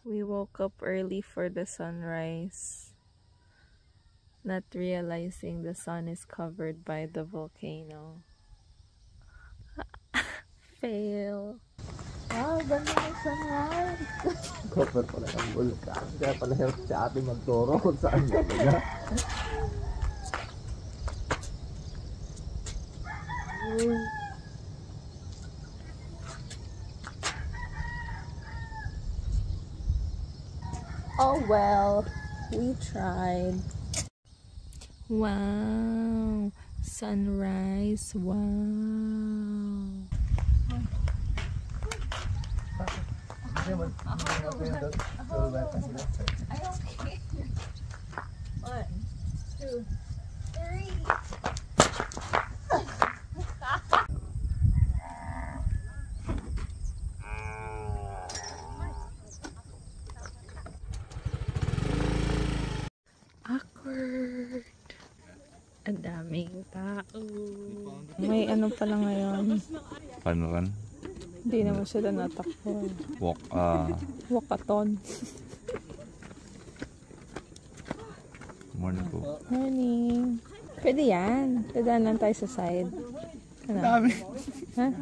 We woke up early for the sunrise, not realizing the sun is covered by the volcano. Fail. Wow, ganda ng sunrise. Cover pala ng bulkan. Kaya pala help si ate magturo kung saan na. Oh well, we tried. Wow, sunrise, wow. I don't care. 1, 2, 3. Awkward. Ang daming tao. May ano pala ngayon. Panuran? Hindi naman sila natakbo. Walkathon. Morning po. Morning. Pwede yan. Dadaan lang tayo sa side. Ano? Dami. Ha?